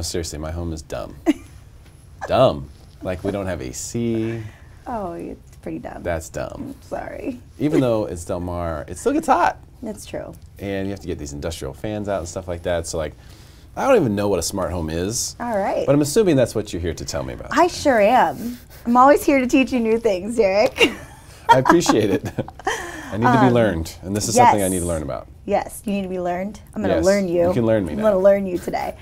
seriously, my home is dumb. Dumb. Like, we don't have AC. Oh, it's pretty dumb. That's dumb. I'm sorry. Even though it's Del Mar, it still gets hot. That's true. And you have to get these industrial fans out and stuff like that. So, like, I don't even know what a smart home is. All right. But I'm assuming that's what you're here to tell me about. I sure am. I'm always here to teach you new things, Derek. I appreciate it. I need to be learned, and this is something I need to learn about. Yes, you need to be learned. I'm going to Yes, learn you. you can learn me now. I'm going to learn you today.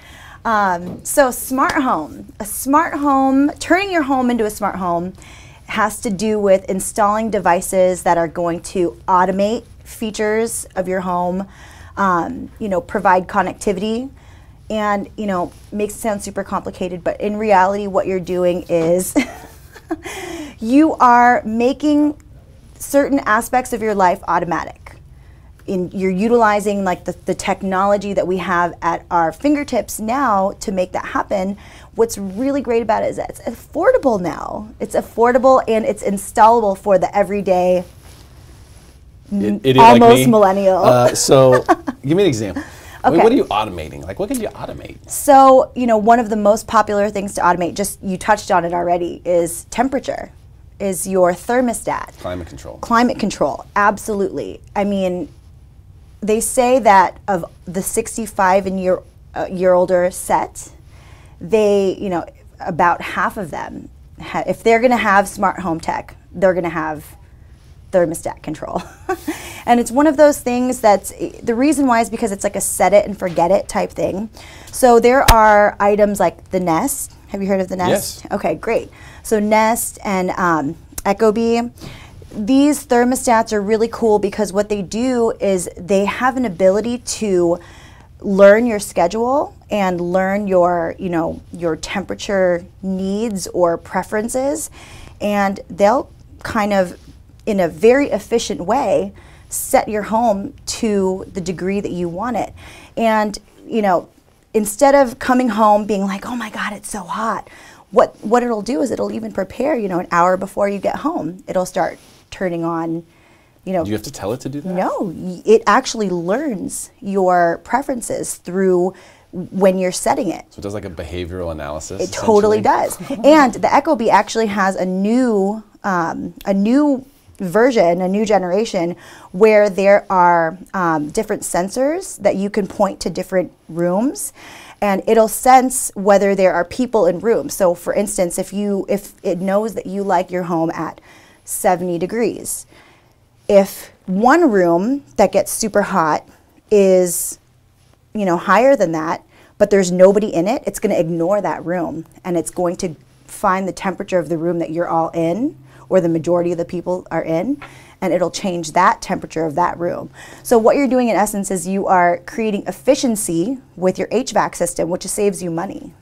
So smart home. A smart home, turning your home into a smart home has to do with installing devices that are going to automate features of your home, you know, provide connectivity, and, you know, makes it sound super complicated, but in reality what you're doing is you are making certain aspects of your life automatic. You're utilizing like the technology that we have at our fingertips now to make that happen. What's really great about it is that it's affordable now. It's affordable and it's installable for the everyday, Idiot almost like me. millennial. So, give me an example. Okay. What are you automating? Like, what could you automate? So, you know, one of the most popular things to automate, just you touched on it already, is temperature, is your thermostat. Climate control. Climate control, absolutely. I mean, they say that of the 65 and year older set, they, you know, about half of them, if they're going to have smart home tech, they're going to have thermostat control. And it's one of those things that's, the reason why is because it's like a set it and forget it type thing. So there are items like the Nest. Have you heard of the Nest? Yes. Okay, great. So Nest and Ecobee, these thermostats are really cool because what they do is they have an ability to learn your schedule and learn your, you know, your temperature needs or preferences, and they'll kind of, in a very efficient way, set your home to the degree that you want it. And, you know, instead of coming home being like, oh my God, it's so hot, what it'll do is it'll even prepare, you know, an hour before you get home. It'll start turning on, you know. Do you have to tell it to do that? No, it actually learns your preferences through when you're setting it. So it does like a behavioral analysis? It totally does. And the Ecobee actually has a new version, a new generation, where there are different sensors that you can point to different rooms, and it'll sense whether there are people in rooms. So for instance, if it knows that you like your home at 70 degrees, if one room that gets super hot is, you know, higher than that, but there's nobody in it, it's going to ignore that room, and it's going to find the temperature of the room that you're all in, or the majority of the people are in, and it'll change that temperature of that room. So what you're doing in essence is you are creating efficiency with your HVAC system, which saves you money.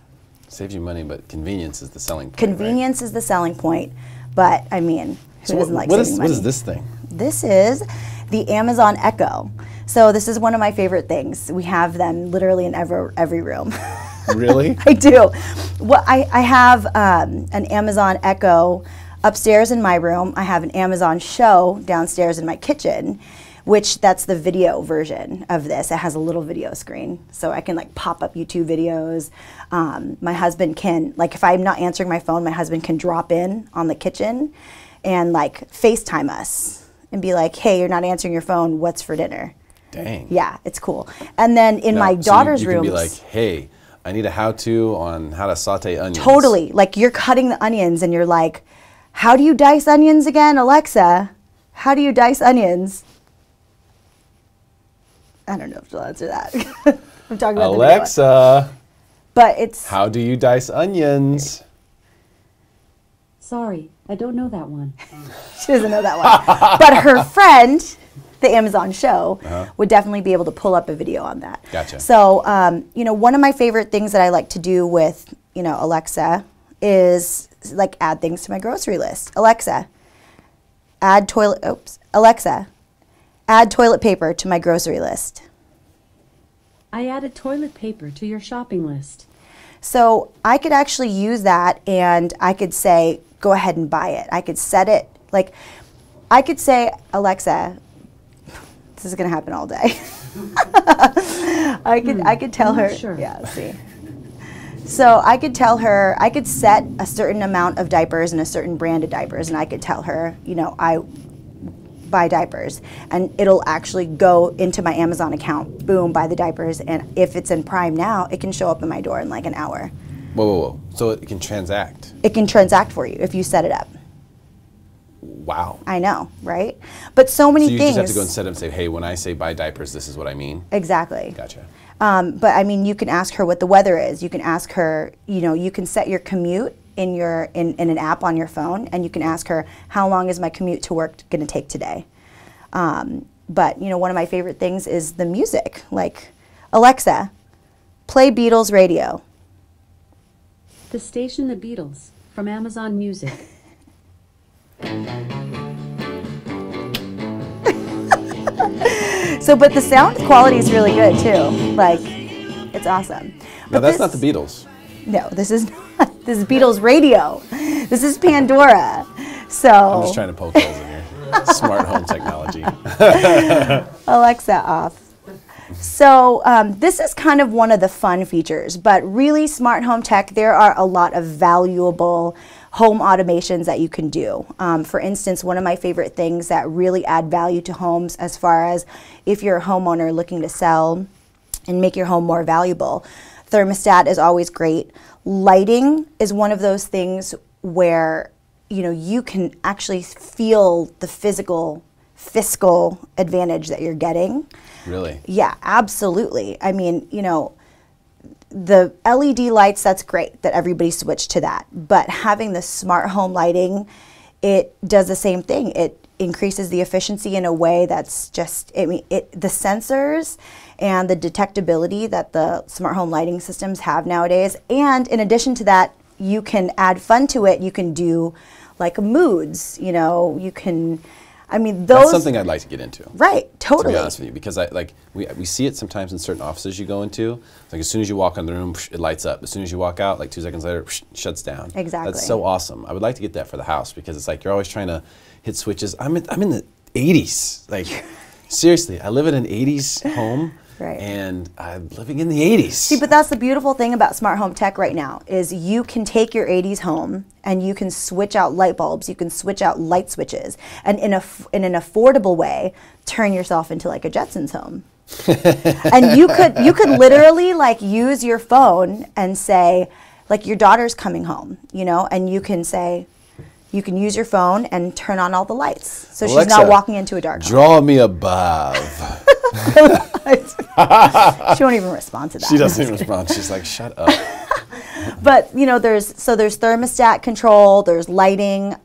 Saves you money, but convenience is the selling point. Convenience is the selling point, but I mean, who doesn't like saving money? What is this thing? This is the Amazon Echo. So this is one of my favorite things. We have them literally in every room. Really? I do. Well, I have an Amazon Echo upstairs in my room. I have an Amazon Show downstairs in my kitchen, which that's the video version of this. It has a little video screen, so I can like pop up YouTube videos. My husband can, like if I'm not answering my phone, my husband can drop in on the kitchen and like FaceTime us and be like, hey, you're not answering your phone, what's for dinner? Dang. Yeah, it's cool. And then in my daughter's room, you can be like, hey, I need a how-to on how to saute onions. Totally. Like you're cutting the onions and you're like, how do you dice onions again, Alexa? How do you dice onions? I don't know if she'll answer that. I'm talking about Alexa. But it's, how do you dice onions? Sorry, I don't know that one. She doesn't know that one. But her friend, the Amazon Show, would definitely be able to pull up a video on that. Gotcha. So, you know, one of my favorite things that I like to do with, you know, Alexa is like add things to my grocery list. Alexa, add toilet paper to my grocery list. I added toilet paper to your shopping list. So I could actually use that and I could say, go ahead and buy it. I could set it, like, I could say, Alexa, this is gonna happen all day. I could tell her, sure. yeah, see. So I could tell her, I could set a certain amount of diapers and a certain brand of diapers, and I could tell her, you know, I buy diapers, and it'll actually go into my Amazon account, boom, buy the diapers, and if it's in Prime now, it can show up in my door in like an hour. Whoa, whoa, whoa. So it can transact? It can transact for you if you set it up. Wow. I know, right? But so many things. So you things. just have to go and set up and say, hey, when I say buy diapers, this is what I mean? Exactly. Gotcha. But I mean, you can ask her what the weather is. You can ask her, you know, you can set your commute in your in an app on your phone, and you can ask her, how long is my commute to work going to take today? But you know, one of my favorite things is the music. Like, Alexa, play Beatles radio. The station The Beatles from Amazon Music. So, but the sound quality is really good too. Like, it's awesome. No, that's not the Beatles. No, this is not. This is Beatles radio. This is Pandora. So I'm just trying to poke holes in here. Smart home technology. Alexa off. So this is kind of one of the fun features, but really smart home tech, there are a lot of valuable home automations that you can do. For instance, one of my favorite things that really add value to homes, as far as if you're a homeowner looking to sell and make your home more valuable, thermostat is always great. Lighting is one of those things where, you know, you can actually feel the fiscal advantage that you're getting. Really? Yeah, absolutely. I mean, you know, the LED lights, that's great that everybody switched to that. But having the smart home lighting, it does the same thing. It increases the efficiency in a way that's just, I mean, the sensors and the detectability that the smart home lighting systems have nowadays. And in addition to that, you can add fun to it. You can do like moods, you know, you can, I mean, those. That's something I'd like to get into. Right, totally. To be honest with you, because we see it sometimes in certain offices you go into. Like as soon as you walk in the room, it lights up. As soon as you walk out, like 2 seconds later, shuts down. Exactly. That's so awesome. I would like to get that for the house, because it's like you're always trying to hit switches. I'm in the 80s. Like seriously, I live in an 80s home. Right. And I'm living in the 80s. See, but that's the beautiful thing about smart home tech right now, is you can take your 80s home and you can switch out light bulbs, you can switch out light switches, and in an affordable way, turn yourself into like a Jetsons home. And you could literally like use your phone and say, like, your daughter's coming home, you know, and you can say, you can use your phone and turn on all the lights, so Alexa, she's not walking into a dark home. Draw me a bob. She won't even respond to that. She doesn't even respond. She's like, shut up. But you know, there's thermostat control, there's lighting,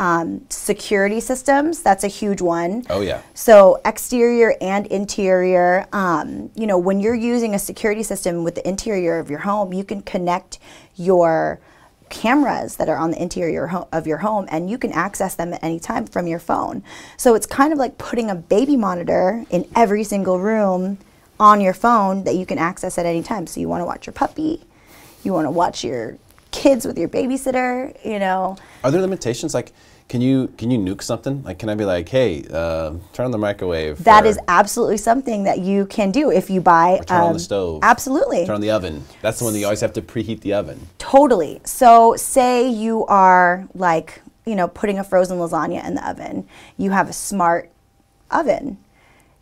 security systems. That's a huge one. Oh yeah. So exterior and interior. You know, when you're using a security system with the interior of your home, you can connect your cameras that are on the interior of your home, and you can access them at any time from your phone. So it's kind of like putting a baby monitor in every single room on your phone that you can access at any time. So you want to watch your puppy, you want to watch your kids with your babysitter, you know. Are there limitations? Like, can you nuke something? Like, can I be like, hey, turn on the microwave? That is absolutely something that you can do if you buy. Or turn on the stove. Absolutely. Turn on the oven. That's the one that you always have to preheat the oven. Totally. So say you are like, you know, putting a frozen lasagna in the oven. You have a smart oven.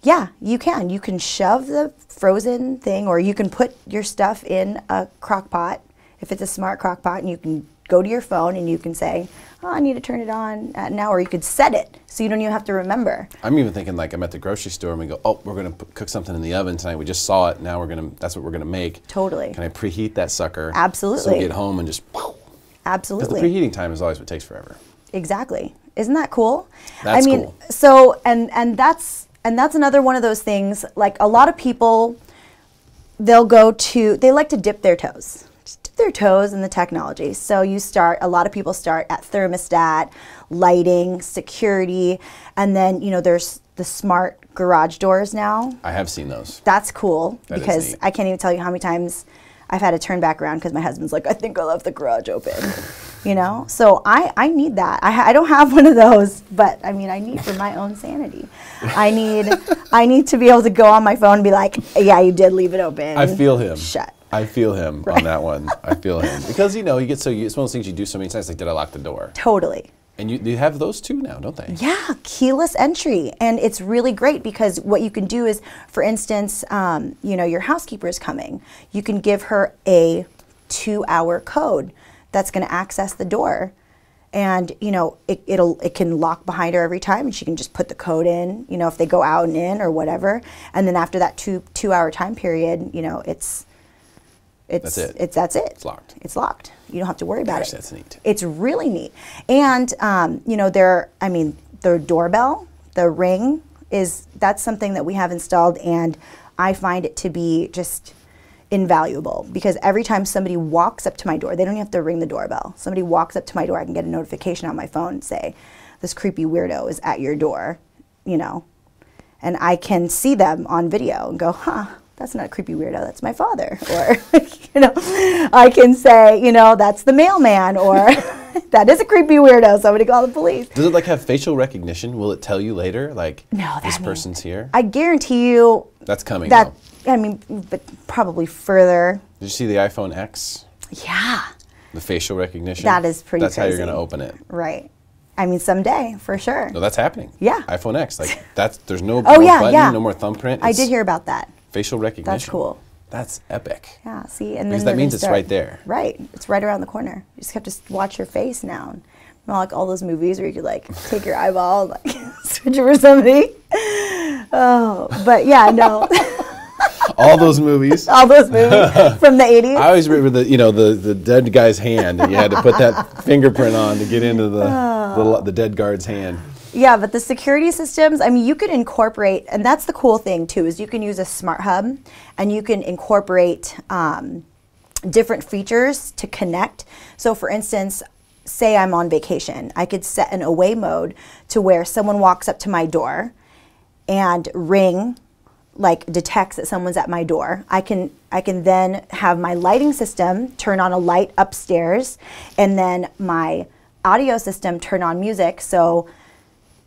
Yeah, you can. You can shove the frozen thing, or you can put your stuff in a crock pot, if it's a smart crock pot, and you can go to your phone and you can say, oh, I need to turn it on now, or you could set it so you don't even have to remember. I'm even thinking like I'm at the grocery store and we go, oh, we're going to cook something in the oven tonight. We just saw it. Now that's what we're going to make. Totally. Can I preheat that sucker? Absolutely. So we get home and just, whoosh. Absolutely. Because the preheating time is always what takes forever. Exactly. Isn't that cool? That's cool. So, and that's another one of those things, like a lot of people, they like to dip their toes. Just dip their toes in the technology. So a lot of people start at thermostat, lighting, security, and then, you know, there's the smart garage doors now. I have seen those. That's cool, because I can't even tell you how many times I've had to turn back around because my husband's like, I think I left the garage open. You know, so I need that. I don't have one of those, but I mean, I need for my own sanity. I need to be able to go on my phone and be like, yeah, you did leave it open. I feel him. Shut. I feel him on that one. I feel him. Because, you know, you get so it's one of those things you do so many times, like, did I lock the door? Totally. And you have those too now, don't they? Yeah, keyless entry. And it's really great because what you can do is, for instance, you know, your housekeeper is coming. You can give her a 2-hour code that's going to access the door. And, you know, it can lock behind her every time, and she can just put the code in, you know, if they go out and in or whatever. And then after that two-hour time period, you know, that's it. It's locked. It's locked. You don't have to worry about it. That's neat. It's really neat. And, you know, the doorbell, the Ring, that's something that we have installed, and I find it to be just invaluable because every time somebody walks up to my door, they don't even have to ring the doorbell. Somebody walks up to my door, I can get a notification on my phone and say, this creepy weirdo is at your door, you know, and I can see them on video and go, huh, that's not a creepy weirdo, that's my father. Or, you know, I can say, you know, that's the mailman, or that is a creepy weirdo, somebody call the police. Does it like have facial recognition? Will it tell you later, like, no, this person's here? I guarantee you. That's coming, though. I mean, but probably further. Did you see the iPhone X? Yeah. The facial recognition? That is pretty That's crazy. how you're going to open it. Right. I mean, someday, for sure. No, that's happening. Yeah. iPhone X, like, there's no, oh, no yeah, button, yeah. no more thumbprint. I did hear about that. Facial recognition. That's cool. That's epic. Yeah, see, and because then that means it's right there. Right, it's right around the corner. You just have to watch your face now. And, you know, like all those movies where you could like take your eyeball and like switch over somebody. Oh, but yeah, no. All those movies. All those movies from the 80s. I always remember the dead guy's hand, and you had to put that fingerprint on to get into the dead guard's hand. Yeah, but the security systems, I mean, you could incorporate, and that's the cool thing too, is you can use a smart hub and you can incorporate different features to connect. So for instance, say I'm on vacation, I could set an away mode to where someone walks up to my door and Ring like detects that someone's at my door. I can then have my lighting system turn on a light upstairs, and then my audio system turn on music. So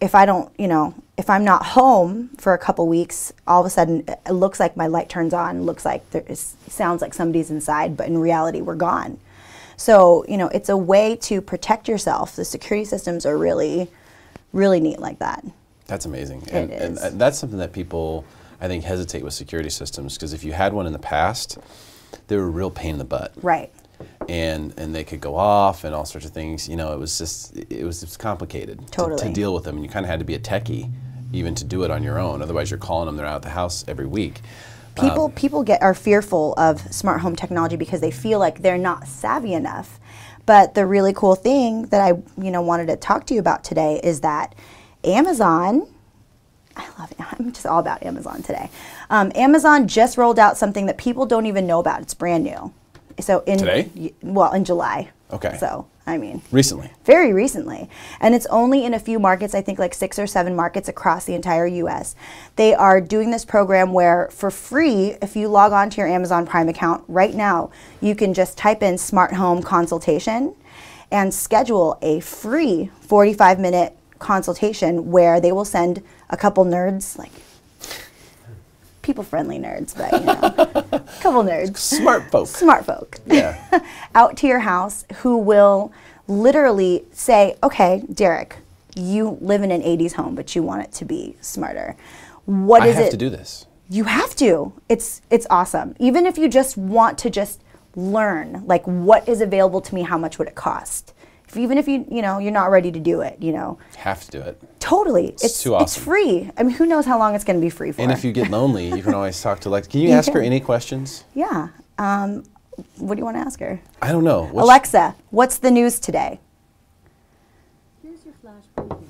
if I don't, you know, if I'm not home for a couple weeks, all of a sudden it looks like my light turns on, looks like sounds like somebody's inside, but in reality we're gone. So, you know, it's a way to protect yourself. The security systems are really, really neat like that. That's amazing. It And is. that's something that people, I think, hesitate with security systems, because if you had one in the past, they were a real pain in the butt. Right. And they could go off and all sorts of things. You know, it was just complicated to deal with them, and you kind of had to be a techie even to do it on your own. Otherwise, you're calling them; they're out of the house every week. People are fearful of smart home technology because they feel like they're not savvy enough. But the really cool thing that I wanted to talk to you about today is that Amazon. I love it. I'm just all about Amazon today. Amazon just rolled out something that people don't even know about. It's brand new. So Today? Well, in July. Okay. So, I mean. Recently. Very recently. And it's only in a few markets, I think like 6 or 7 markets across the entire US. They are doing this program where for free, if you log on to your Amazon Prime account right now, you can just type in smart home consultation and schedule a free 45-minute consultation where they will send a couple nerds, like people-friendly nerds, but a couple nerds. Smart folk. Smart folk. Yeah. Out to your house who will literally say, okay, Derek, you live in an 80s home, but you want it to be smarter. What is it? I have to do this. You have to. It's awesome. Even if you just want to just learn, like what is available to me, how much would it cost? Even if you're not ready to do it, Have to do it. Totally. It's too awesome. It's free. I mean, who knows how long it's going to be free for? And if you get lonely, you can always talk to Alexa. Can you ask her any questions? Yeah. What do you want to ask her? I don't know. Alexa, what's the news today? Here's your flash preview.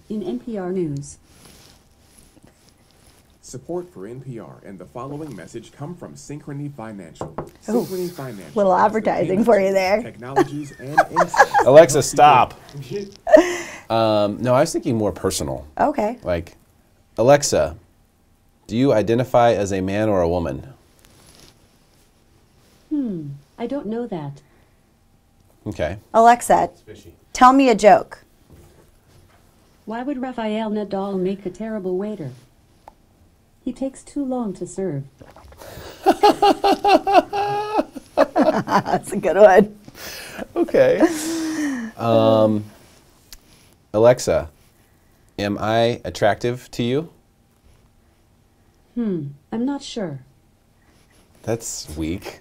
In NPR News. Support for NPR and the following message come from Synchrony Financial. Oh, Synchrony Financial. little advertising for you there. Technologies and insights. Alexa, stop. No, I was thinking more personal. Okay. Like, Alexa, do you identify as a man or a woman? I don't know that. Okay. Alexa, tell me a joke. Why would Rafael Nadal make a terrible waiter? He takes too long to serve. That's a good one. Okay. Alexa, am I attractive to you? I'm not sure. That's weak.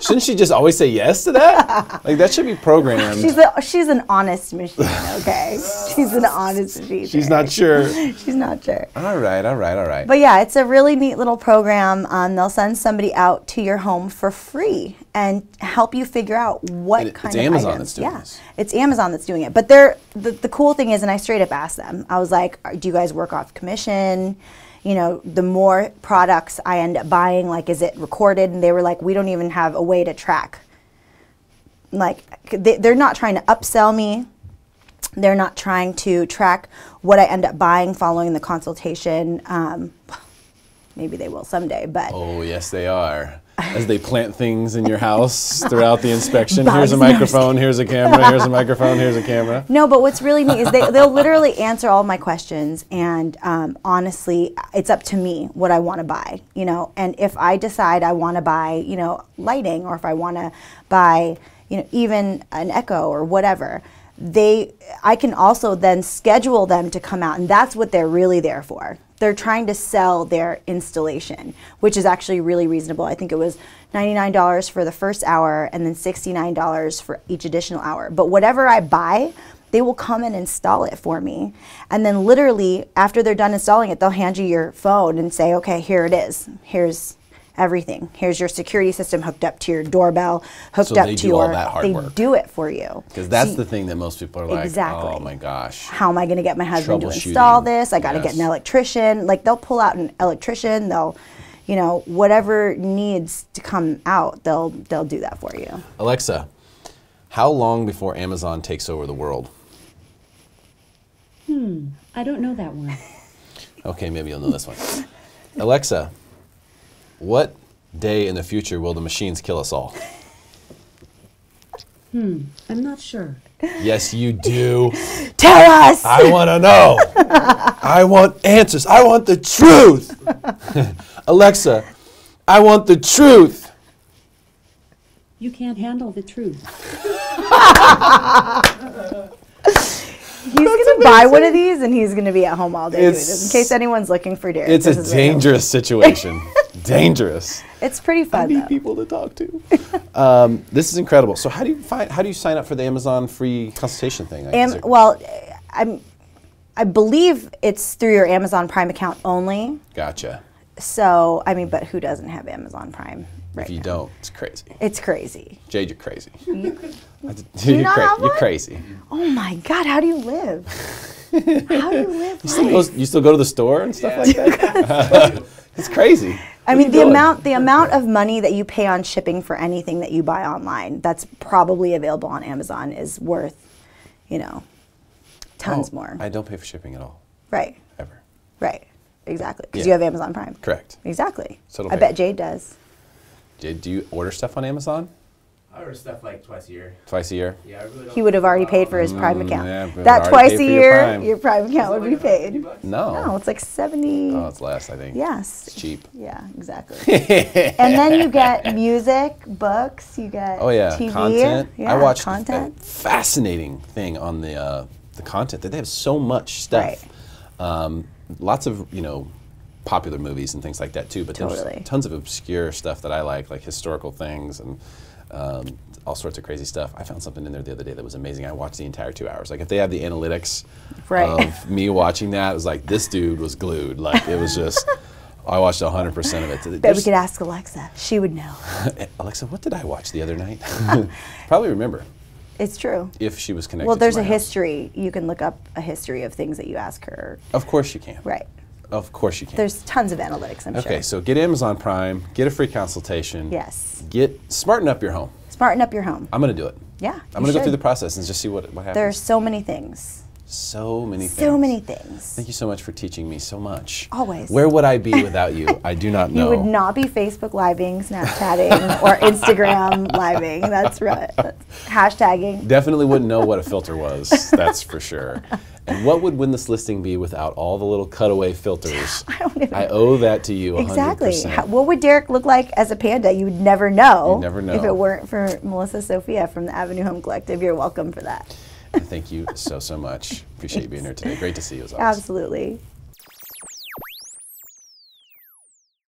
Shouldn't she just always say yes to that? Like, that should be programmed. She's an honest machine, okay? She's an honest machine. She's not sure. She's not sure. All right. But yeah, it's a really neat little program. They'll send somebody out to your home for free and help you figure out what kind of items. It's Amazon that's doing this. It's Amazon that's doing it. But the cool thing is, and I straight up asked them, I was like, do you guys work off commission? You know, the more products I end up buying, like, is it recorded? And they were like, we don't even have a way to track. Like, they're not trying to upsell me. They're not trying to track what I end up buying following the consultation. Maybe they will someday, but. Oh, yes, they are. As they plant things in your house throughout the inspection. Here's a microphone, here's a camera, here's a microphone, here's a camera. No, but what's really neat is they'll literally answer all my questions, and honestly, it's up to me what I want to buy, you know. And if I decide I want to buy, you know, lighting, or if I want to buy, you know, even an Echo or whatever, I can also then schedule them to come out, and that's what they're really there for. They're trying to sell their installation, which is actually really reasonable. I think it was $99 for the first hour and then $69 for each additional hour. But whatever I buy, they will come and install it for me. And then literally, after they're done installing it, they'll hand you your phone and say, okay, here it is. Here's everything. Here's your security system hooked up to your doorbell, hooked up to your... So they do all that hard work. They do it for you. Because that's the thing that most people are like, exactly. Oh my gosh. How am I going to get my husband to install this? I got to get an electrician. Like, they'll pull out an electrician. They'll, you know, whatever needs to come out, they'll do that for you. Alexa, how long before Amazon takes over the world? I don't know that one. Okay, maybe you'll know this one. Alexa, what day in the future will the machines kill us all? I'm not sure. Yes, you do. Tell us! I want to know. I want answers. I want the truth. Alexa, I want the truth. You can't handle the truth. He's going to buy one of these, and he's going to be at home all day doing this, in case anyone's looking for Derek. It's a dangerous situation. Dangerous. It's pretty fun, I need people to talk to. This is incredible. So how do you sign up for the Amazon free consultation thing? Well, I believe it's through your Amazon Prime account only. Gotcha. So, I mean, but who doesn't have Amazon Prime right If you now? don't, it's crazy. It's crazy. Jade, you're crazy. You're crazy. Oh my God, how do you live? How do you live? You still go to the store and stuff like that? It's crazy. I mean, the amount of money that you pay on shipping for anything that you buy online that's probably available on Amazon is worth, you know, tons more. I don't pay for shipping at all. Right. Ever. Right. Exactly. Because you have Amazon Prime. Correct. Exactly. So I bet Jade does. Jade, do you order stuff on Amazon? I order stuff like twice a year. Twice a year? Yeah, I really don't. He would have already paid for his Prime account. Yeah, that twice a year, your Prime account would be paid. No. No, it's like 70. Oh, it's less, I think. Yes. It's cheap. Yeah, exactly. And then you get music, books, you get TV. Content. Yeah, I watched content. a fascinating thing on the content that they have so much stuff. Right. Lots of, you know, popular movies and things like that too, but there's tons of obscure stuff that I like historical things and all sorts of crazy stuff. I found something in there the other day that was amazing. I watched the entire 2 hours. Like, if they have the analytics of me watching that, it was like, this dude was glued. Like, it was just, I watched 100% of it. Bet we could ask Alexa. She would know. Alexa, what did I watch the other night? Probably remember. It's true. If she was connected Well, there's to a my house. history. You can look up a history of things that you ask her. Of course you can. Right. Of course you can. There's tons of analytics, I'm sure. Okay, so get Amazon Prime, get a free consultation. Yes. Smarten up your home. Smarten up your home. I'm going to do it. Yeah, I'm going to go through the process and just see what happens. There's so many things. So many things. So many things. Thank you so much for teaching me so much. Always. Where would I be without you? I do not know. You would not be Facebook living, Snapchatting, or Instagram living. That's right. Hashtagging. Definitely wouldn't know what a filter was. That's for sure. And what would Win This Listing be without all the little cutaway filters? I owe that to you 100%. Exactly. What would Derek look like as a panda? You would never know. You'd never know. If it weren't for Melissa Sophia from the Avenue Home Collective. You're welcome for that. Thank you so much. Appreciate you being here today. Great to see you as always. Absolutely.